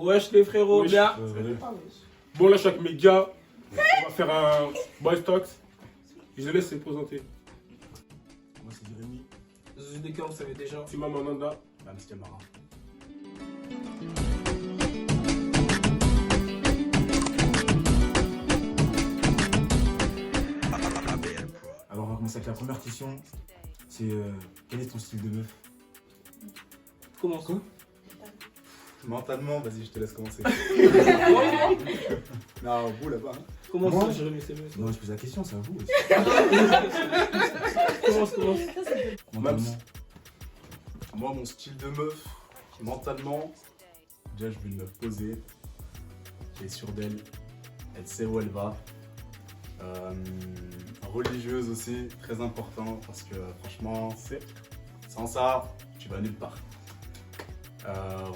Wesh les frérots, Wesh. bien. Bon, là, chaque méga, on va faire un boys talks. Je les laisse se présenter. Moi c'est Jérémy, Zudeka, vous savez déjà. Tima Mananda. Bams Camara. Alors on va commencer avec la première question. C'est quel est ton style de meuf? Comment ça? Mentalement, vas-y, je te laisse commencer. Non, vous là-bas. Hein. Comment Moi ça, Jérémy, c'est mieux? Non, je pose la question, c'est à vous. Commence. Mentalement. Moi, mon style de meuf, mentalement, déjà, je veux une meuf posée. Elle est sûre d'elle. Elle sait où elle va. Religieuse aussi, très important, parce que franchement, sans ça, tu vas nulle part.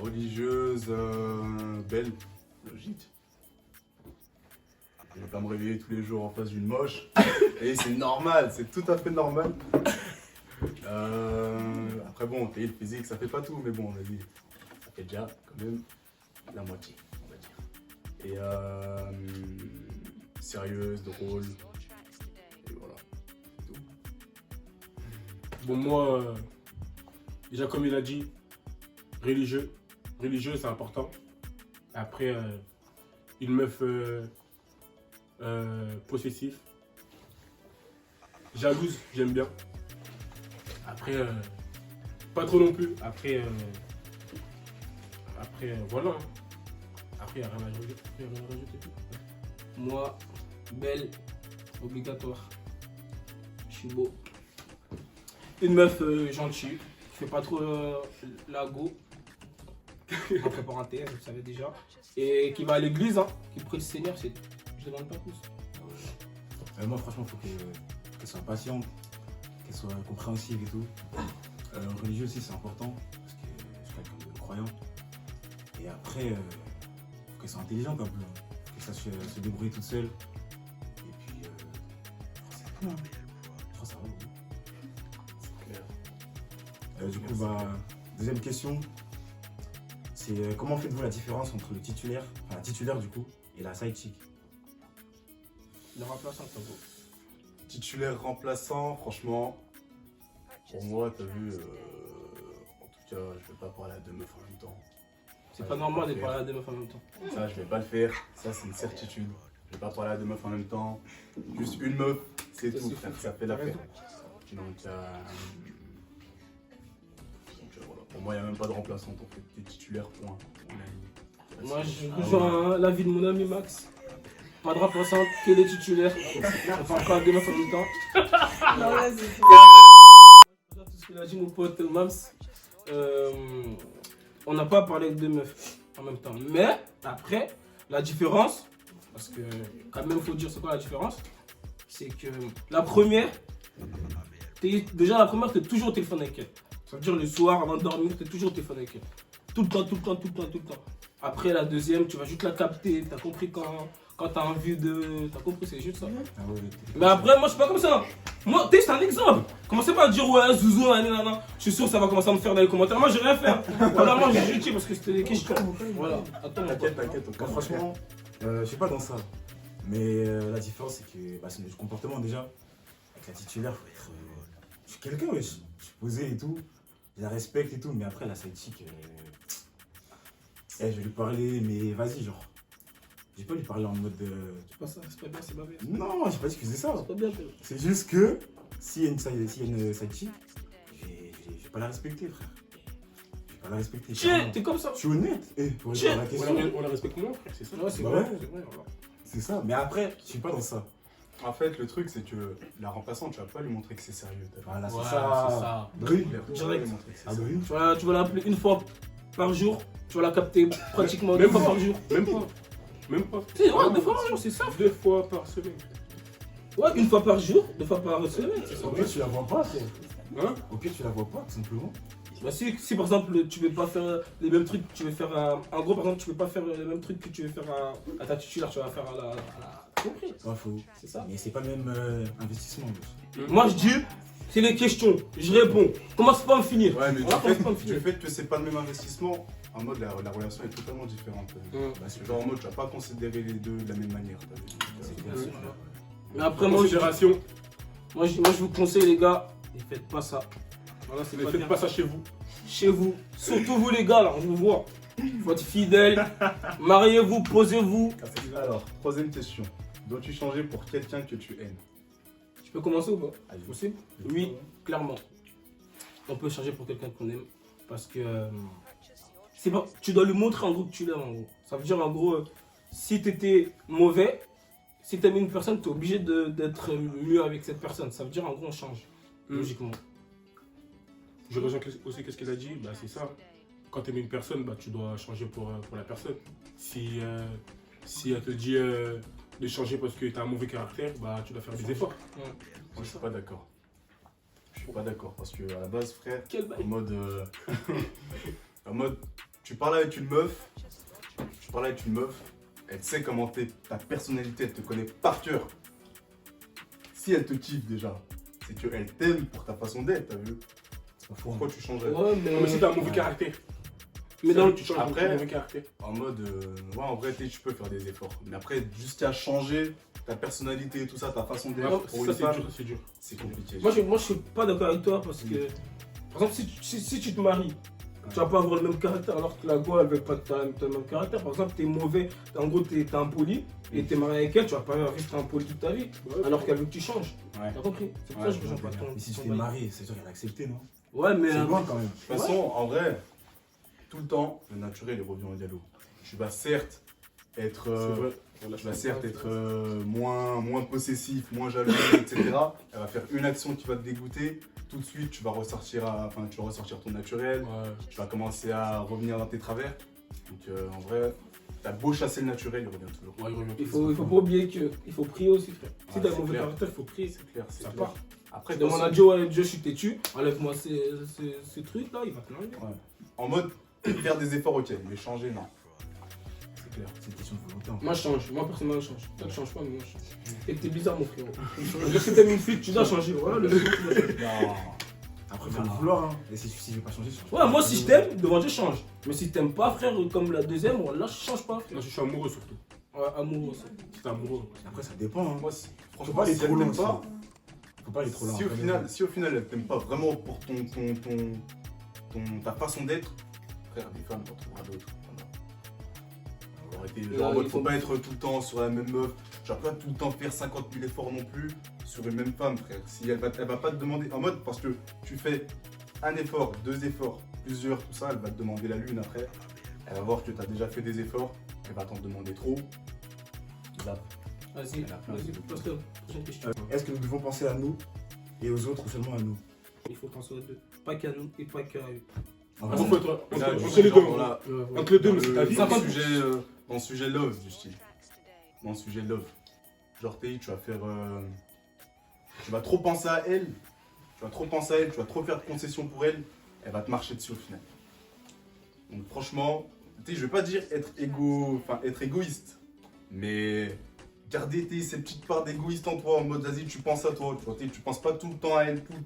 Religieuse, belle, logique. Je vais pas me réveiller tous les jours en face d'une moche. Et c'est normal, c'est tout à fait normal. Après bon, le physique, ça fait pas tout, mais bon, vas-y, ça fait déjà quand même la moitié, on va dire. Et sérieuse, drôle, et voilà. Bon, moi, déjà, comme il a dit, religieux. Religieux, c'est important. Après, une meuf possessive. Jalouse, j'aime bien. Après, pas trop non plus. Après, voilà. Hein. Après, il n'y a rien à rajouter. Moi, belle, obligatoire. Je suis beau. Une meuf gentille, qui fait pas trop la go. Entre parenthèses, vous savez déjà. Et qui va à l'église, hein, qui prie le Seigneur, c'est. Je demande pas plus. Moi franchement, il faut qu'elle soit patiente, qu'elle soit compréhensive et tout. Religieux aussi, c'est important, parce que je suis quelqu'un de croyant. Et après, faut qu'elle soit intelligente un peu, hein. Qu'elle sache se débrouiller toute seule. Et puis, c'est tout, hein. Je crois que ça va. Oui. Du coup, deuxième question, c'est comment faites-vous la différence entre le titulaire, enfin la titulaire du coup, et la side chick? Le remplaçant, ça vaut. Titulaire remplaçant, franchement, pour moi, t'as vu, en tout cas, je vais pas parler à deux meufs en même temps. C'est Ça, pas je vais normal le de faire. parler à des meufs en même temps. Ça, je vais pas le faire, ça c'est une certitude. Je vais pas parler à deux meufs en même temps. Juste une meuf, c'est Ça, tout, c'est frère, fou. ça fait l'affaire. T'as Donc, voilà. Pour moi, il n'y a même pas de remplaçant, en fait, t'es titulaire, point. Moi, je rejoins l'avis de mon ami Max. Pas de remplaçant, que les titulaires. On parle pas à des meufs en même temps. Non, vas-y. Tout ce qu'il a dit, mon pote Mams. On n'a pas parlé de deux meufs en même temps. Mais après, la différence, parce que quand même, il faut dire c'est quoi la différence, c'est que la première, déjà la première, tu es toujours au téléphone avec elle. Ça veut dire le soir, avant de dormir, tu es toujours au téléphone avec elle. Tout le temps. Après, la deuxième, tu vas juste la capter. Tu as compris quand tu as envie de. Tu as compris, c'est juste ça. Ah ouais, Mais après, moi, je suis pas comme ça. Moi, c'est un exemple. Commencez pas à dire, ouais, Zouzou, nanana. Je suis sûr que ça va commencer à me faire dans les commentaires. Moi, j'ai rien fait. Voilà, moi, j'ai jeté parce que c'était des questions. Voilà. Attends, T'inquiète, Moi, t'inquiète. franchement, je suis pas dans ça. Mais la différence, c'est que c'est le comportement déjà. Avec la titulaire, faut être. Je suis quelqu'un, ouais, je suis posé et tout. Je la respecte et tout. Mais après, la side chick, je vais lui parler, mais vas-y, genre. Je vais pas lui parler en mode. C'est pas ça, c'est pas bien, c'est pas bien. Non, j'ai pas dit que c'est ça. C'est pas bien, frère. C'est juste que s'il y a une side chick, je vais pas la respecter, frère. Je vais pas la respecter. Tiens, t'es comme ça. Je suis honnête. Pour répondre à la question. On la respecte moins, frère, c'est ça. Ouais, c'est Bah vrai, ouais. c'est vrai. Voilà. C'est ça. Mais après, je suis pas dans ça. En fait, le truc, c'est que la remplaçante, tu vas pas lui montrer que c'est sérieux. t'as vu. Voilà, c'est Ouais, ça. c'est ça. Oui. Tu vas pas lui montrer que c'est Ah bah sérieux. oui. Tu vas l'appeler une fois par jour. Tu vas la capter pratiquement deux fois par jour. Même pas. Même pas. Si, ouais, deux fois par jour, c'est ça. 2 fois par semaine. Ouais, une fois par jour, deux fois par semaine, c'est ça. Au pire, tu la vois pas, frère. Hein? Au pire, tu la vois pas, tout simplement. Bah si par exemple tu veux pas faire les mêmes trucs que tu veux faire en gros par exemple tu veux pas faire les mêmes trucs que tu veux faire à ta titulaire, tu vas faire à la... T'as compris? Pas faux. C'est ça. Mais c'est pas le même investissement. wesh. Moi je dis, c'est les questions, je réponds. Commence pas à me finir. Ouais, mais Voilà, commence pas à me finir. du fait que c'est pas le même investissement, en mode la relation est totalement différente. Mmh. C'est genre en mode tu vas pas considérer les deux de la même manière. T'as vu. C'est clair, Ouais. c'est clair. Mais après, moi, Considération, je vous conseille, les gars, ne faites pas ça. Voilà, c'est ne pas faites bien. pas ça chez vous. Chez vous, surtout vous, les gars, là, on vous voit. Il faut être fidèle, mariez-vous, posez-vous. Alors, troisième question. Dois-tu changer pour quelqu'un que tu aimes? Je peux commencer ou pas? Allez. Possible? Oui, clairement. On peut changer pour quelqu'un qu'on aime. Parce que c'est pas, tu dois lui montrer en gros que tu l'aimes en gros. Ça veut dire en gros, si tu étais mauvais, si tu aimes une personne, tu es obligé d'être mieux avec cette personne. Ça veut dire en gros on change, logiquement. Je rejoins aussi qu'est-ce qu'elle a dit, bah, c'est ça. Quand tu aimes une personne, bah, tu dois changer pour la personne. Si elle te dit de changer parce que tu as un mauvais caractère, bah, tu dois faire des efforts. Moi, je suis pas d'accord. Je suis pas d'accord parce que à la base, frère, Quel bail. en mode, tu parles avec une meuf, elle sait comment t'es, ta personnalité, elle te connaît par cœur. Si elle te kiffe déjà, c'est qu'elle t'aime pour ta façon d'être, t'as vu? C'est pas faux. Pourquoi tu changerais? Ouais, Non, mais si tu as un mauvais Ouais. caractère, mais dans le tu changes Après- ton mauvais caractère. En mode, ouais, en vrai, tu peux faire des efforts. Mais après, jusqu'à changer ta personnalité et tout ça, ta façon d'être Ouais, pour Ça, une c'est femme, dur, c'est dur. c'est compliqué. moi, je suis pas d'accord avec toi parce que, par exemple, si tu te maries, tu vas pas avoir le même caractère alors que la go elle veut pas que tu le même caractère. Par exemple, t'es mauvais, en gros t'es impoli et t'es marié avec elle, tu vas pas rester impoli toute ta vie alors qu'elle veut que tu changes. Ouais. T'as compris? C'est pour Ouais, ça que je rejoins pas ton. Mais si tu ton t'es bail. marié, c'est sûr qu'elle a accepté, non? Ouais, mais. C'est loin quand même. De toute façon, en vrai, tout le temps, le naturel est revenu au dialogue. Tu vas certes être, C'est vrai. moins possessif, moins jaloux, etc. Elle va faire une action qui va te dégoûter. Tout de suite, tu vas ressortir ton naturel. Ouais. Tu vas commencer à revenir dans tes travers. Donc en vrai, t'as beau chasser le naturel, il revient toujours. Ouais, il revient. Il faut pas oublier qu'il faut prier aussi, frère. Si Ouais, t'as un c'est mauvais clair. caractère, il faut prier. C'est clair, c'est Ça clair. part. Après, Tu de toute demandes à façon, Dieu, ouais, Dieu, je suis têtu, enlève-moi ces trucs-là, il va te l'enlever. en mode, faire des efforts, ok, mais changer, non. C'est clair, c'est une question de volonté. Moi, je change. Moi, personnellement, je change. Toi, tu changes pas, mais moi, je change. Et t'es bizarre, mon frérot. Si t'aimes une fille, tu dois changer. Voilà, le truc, tu dois changer. Non. Après, faut le vouloir, hein. Et si je vais pas changer, je change. Ouais, moi, si je t'aime, devant Dieu, je change. Mais si t'aimes pas, frère, comme la deuxième, là, je change pas, frère. Moi, je suis amoureux surtout. Ouais, amoureux aussi. Si t'es amoureux. Après, ça dépend, hein. Moi, Faut franchement, pas aller si trop elle loin t'aime aussi. pas, Faut pas aller trop loin. si au final elle t'aime pas vraiment pour ta façon d'être, frère, des femmes, t'en trouveras d'autres. Voilà. Arrêtez, Là, genre, en mode, il faut faut- pas être tout le temps sur la même meuf. Tu vas pas tout le temps faire 50 000 efforts non plus sur une même femme, frère. Si elle va pas te demander, en mode, parce que tu fais un effort, deux efforts, plusieurs, tout ça, elle va te demander la lune après. Elle va voir que tu as déjà fait des efforts, elle va t'en demander trop. Zap. Vas-y, Elle a plein vas-y, de- pose-le. Prochaine question. Est-ce que nous devons penser à nous et aux autres ou seulement à nous? Il faut penser aux deux. Pas qu'à nous et pas qu'à eux. En Ah, vrai, faut être entre Là, entre du les genre, deux. voilà, Entre les deux, mais c'est ta Dans vie. dans le sujet love du style. Dans le sujet love. Genre tu vas faire. Tu vas trop penser à elle. Tu vas trop faire de concessions pour elle. Elle va te marcher dessus au final. Donc franchement, je vais pas dire être égoïste. Mais garder ces petites parts d'égoïste en toi en mode vas-y tu penses à toi. Tu penses pas tout le temps à elle, tout le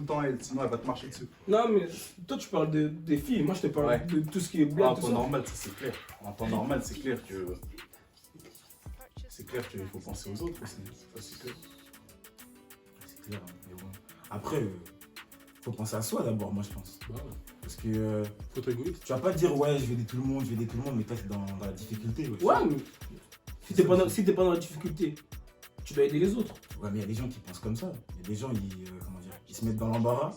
temps à elle. Sinon elle va te marcher dessus. Non, mais toi, tu parles des filles. Moi, je te parle Ouais. de tout ce qui est En blague, tout temps ça. normal, ça, c'est clair. En temps normal, c'est clair que. C'est clair qu'il faut penser aux autres aussi. Ça, c'est clair. c'est clair, hein, mais bon. Après, faut penser à soi d'abord, moi je pense. Bah, ouais. Parce que Faut être égoïste. tu vas pas dire ouais, je vais aider tout le monde, mais toi t'es dans la difficulté. Ouais, mais si t'es pas dans la difficulté, tu dois aider les autres. Ouais, mais il y a des gens qui pensent comme ça. Il y a des gens, ils se mettent dans l'embarras.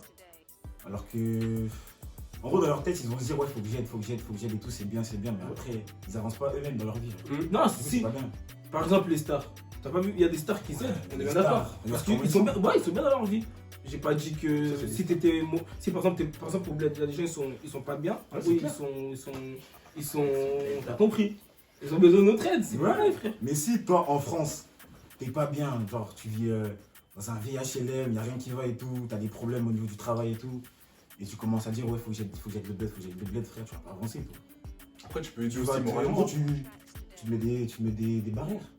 Alors que, en gros, dans leur tête, ils vont se dire, ouais, faut que j'aide et tout, c'est bien. Mais après, ils avancent pas eux-mêmes dans leur vie. Non, C'est si. pas bien. Par exemple, les stars. T'as pas vu, il y a des stars qui s'aident, on est les bien stars. d'accord. Les Parce stars, qu'ils sont bien, ouais, ils sont bien dans leur vie. J'ai pas dit que Ça, c'est si t'étais. Si par exemple, pour Bled, il y a des gens, ils sont pas bien. Ouais, c'est Oui, clair. ils sont. T'as compris. Ils ont besoin de notre aide, c'est Ouais. vrai, frère. Mais si toi, en France, t'es pas bien, genre tu vis dans un vieil HLM, y a rien qui va et tout, t'as des problèmes au niveau du travail et tout, et tu commences à dire, ouais, faut que j'aide le bled, frère, tu vas pas avancer, toi. Après, tu peux aider Tu aussi vas, en moralement. gros, tu mets des barrières.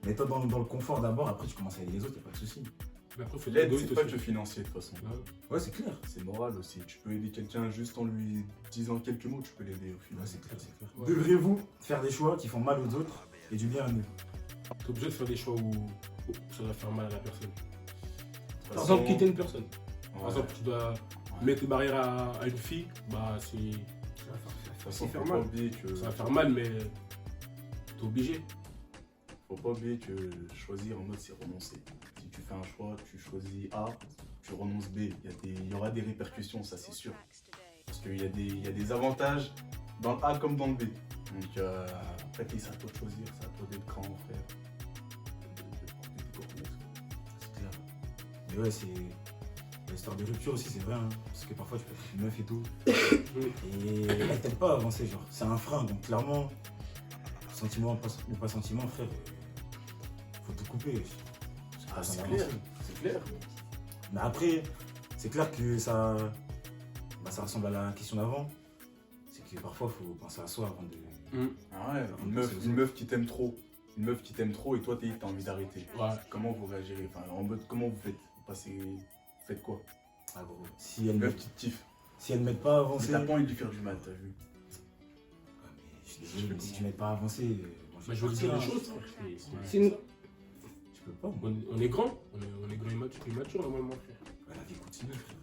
Mais toi, dans le confort d'abord, après, tu commences à aider les autres, y'a pas de souci. Mais après, faut L'aide, être c'est égoïste pas aussi. que financier de toute façon. Ouais, c'est clair. C'est moral aussi. Tu peux aider quelqu'un juste en lui disant quelques mots, tu peux l'aider au final. Ouais, c'est clair, c'est clair. Ouais. Devriez-vous faire des choix qui font mal aux autres et du bien à nous? T'es obligé de faire des choix où ça va faire mal à la personne. De toute Par façon, exemple, quitter une personne. ouais. Par exemple, tu dois mettre une barrière à une fille, bah c'est. De toute façon, faire faut pas mal. oublier que. Ça va faire mal, mais t'es obligé. Faut pas oublier que choisir en mode c'est renoncer. Si tu fais un choix, tu choisis A, tu renonces B. Il y aura des répercussions, ça c'est sûr. Parce qu'il y a des avantages dans le A comme dans le B. Donc après, c'est à toi de choisir, c'est à toi d'être grand frère. De porter tes coordonnées. C'est clair. Mais ouais, c'est. L'histoire de rupture aussi, c'est vrai. Hein, parce que parfois, tu peux être une meuf et tout. Et elle t'aide pas à avancer, genre. C'est un frein. Donc, clairement, sentiment ou pas sentiment, frère, faut tout couper. Ah, c'est Ça va clair, avancer. c'est clair. Mais après, c'est clair que ça ressemble à la question d'avant. C'est que parfois, il faut penser à soi avant de. Ah ouais, une meuf qui t'aime trop. Une meuf qui t'aime trop et toi t'as envie d'arrêter. Ouais. Comment vous réagirez? Enfin, en mode, comment vous faites? Vous faites quoi? Ah, gros. Si elle Une ne meuf qui te kiffe. m'aide pas à Mais avancer. t'as pas envie de lui faire du mal, t'as vu? Ouais, mais je suis désolé, mais si tu m'aides pas à avancer. Moi, Bah, je veux dire partir, des hein. choses. Sinon, Je peux pas. Moi. On est grand, on est grand et mature normalement, frère. Ouais, la vie continue, frère.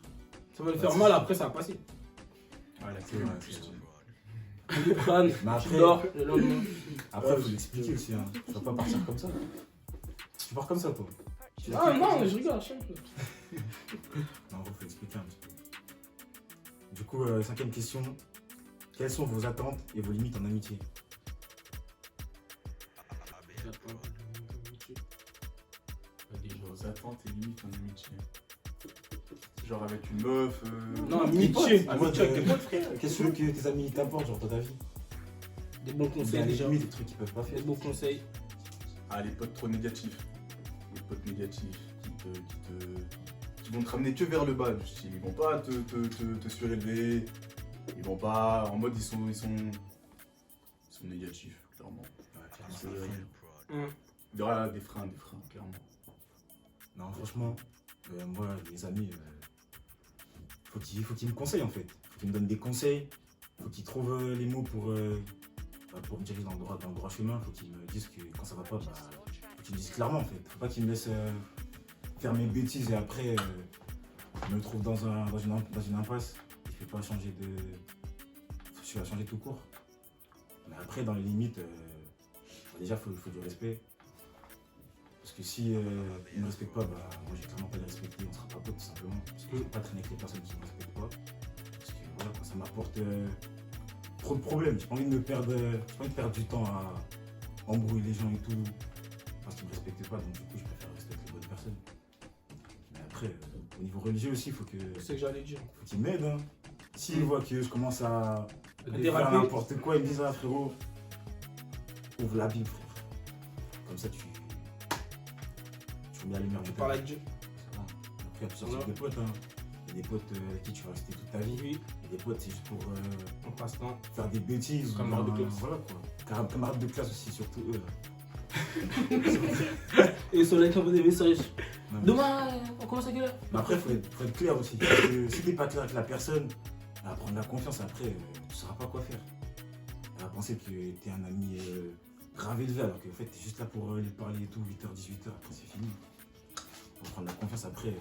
ça va le faire mal, après ça va passer. Ouais, la C'est vrai, c'est vrai. Tu crânes, Mais tu après, dors, le lendemain. il faut l'expliquer aussi. Hein. Tu vas pas partir comme ça. Tu pars comme ça, toi. Ah non, mais je rigole, je sais pas. Non, il faut expliquer un petit peu. Du coup, 5e question. Quelles sont vos attentes et vos limites en amitié? Vos attentes et limites en amitié. Genre avec une meuf. Non, Tes amitié, potes, en mode, amitié avec tes potes, frère. Qu'est-ce que tes amis t'apportent, genre, dans ta vie? Des bons Des conseils déjà. limites, des trucs qu'ils peuvent pas Des faire. bons conseils. Ah, les potes trop négatifs. Les potes négatifs qui vont te ramener que vers le bas du style. Ils vont pas te surélever. Ils vont pas. En mode, ils sont négatifs, clairement. Ouais, clairement. Il y aura des freins, clairement. Non, franchement, moi, les amis, faut qu'ils me conseillent en fait. Faut qu'ils me donnent des conseils. Faut qu'ils trouvent les mots pour me diriger dans le droit chemin. Faut qu'ils me disent que quand ça va pas, faut qu'ils me disent clairement en fait. Faut pas qu'ils me laissent faire mes bêtises et après me trouve dans une impasse. Je vais pas changer de. Je vais changer tout court. Mais après, dans les limites, déjà, faut du respect. Parce que si ils ne me respectent pas, moi j'ai clairement pas les respecter, on sera pas potes tout simplement. Parce que je ne vais pas traîner avec les personnes qui ne me respectent pas. Parce que voilà, ça m'apporte trop de problèmes. J'ai pas envie de perdre du temps à embrouiller les gens et tout. Parce qu'ils ne me respectent pas, donc du coup je préfère respecter les bonnes personnes. Mais après, au niveau religieux aussi, faut C'est ce que j'allais dire. qu'ils m'aident. Hein. S'ils voient que je commence à faire Déraper. n'importe quoi, ils me disent ah frérot, ouvre la Bible frère. Comme ça tu mets la lumière Tu de ta parles vie. avec Dieu. Ça va. Après, il y a plusieurs Voilà. types de potes. Hein. Il y a des potes avec qui tu vas rester toute ta vie. Oui, Il y a des potes, c'est juste pour on passe temps. faire des bêtises. Camarades de classe. Voilà quoi. Camarades de classe aussi, surtout eux. Là. Et sur les campes des messages. Non, mais- Demain, on commence à quelle heure? Mais après, faut être clair aussi. Parce que si t'es pas clair avec la personne, elle va prendre la confiance après, tu sauras pas quoi faire. Elle va penser que t'es un ami grave élevé alors qu'en fait t'es juste là pour lui parler et tout, 8h, 18h, après c'est fini. Pour prendre la confiance après.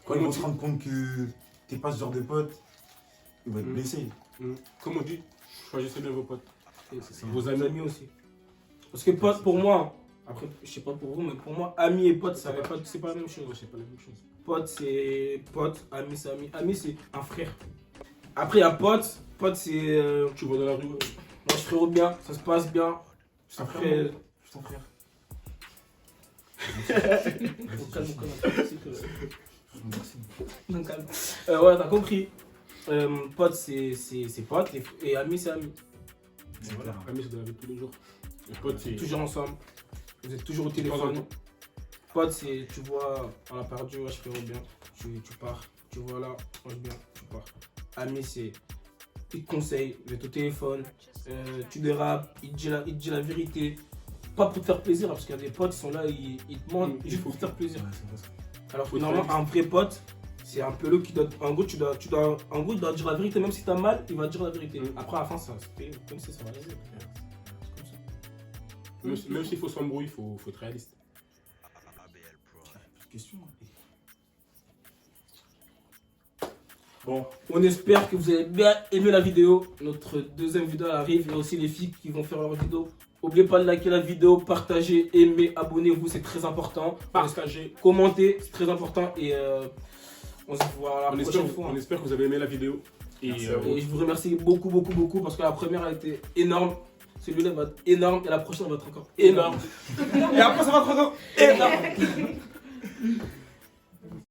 Quand ils vont se rendre compte que t'es pas ce genre de pote, ils vont être blessés. Comme on dit, choisissez bien vos potes. C'est ça. Vos Amis amis. aussi. Parce que pote, pour moi, après, je sais pas pour vous, mais pour moi, ami et pote, ça va pas, c'est pas la même chose. C'est pas la même chose. Pote, c'est pote, ami, c'est ami. Ami, c'est un frère. Après, il y a pote. Pote, c'est. Tu vas dans la rue. Moi, je frérot bien, ça se passe bien. Après. Je suis ton frère. Au calme, au calme, c'est que- Merci. Non, calme. Ouais, t'as compris. Pote, c'est pote et ami, c'est ami. C'est Voilà. clair. Amis, c'est de la vie de tous les jours. Les potes, c'est. Toujours ensemble. Vous êtes toujours au téléphone. Pote, c'est tu vois, on a perdu, ouais, je frérot bien. Tu pars. Tu vois là, mange bien, tu pars. Ami, c'est. Il te conseille, vous êtes au téléphone. Tu dérapes, il te dit la vérité. pas pour te faire plaisir, hein, parce qu'il y a des potes, ils sont là, ils te mentent Il juste faut pour te faire plaisir. Ouais, c'est vrai, ça. Alors que Faut être normalement, réaliste. un vrai pote, c'est un peu le qui doit. En gros, en gros, il doit dire la vérité, même si t'as mal, il va dire la vérité. Après, à la fin, ça se fait comme si ça va réaliser. C'est comme ça. Même s'il faut s'embrouiller, il faut être réaliste. Plus de questions. Bon, On espère que vous avez bien aimé la vidéo. Notre deuxième vidéo arrive. Il y a aussi les filles qui vont faire leur vidéo. N'oubliez pas de liker la vidéo, partager, aimer, abonnez-vous, c'est très important. partagez. Commentez, c'est très important. Et on se voit la prochaine fois. On espère que vous avez aimé la vidéo. Et Merci à vous. Et je vous remercie beaucoup parce que la première a été énorme. Celui-là va être énorme et la prochaine va être encore énorme. Et après ça va être encore énorme.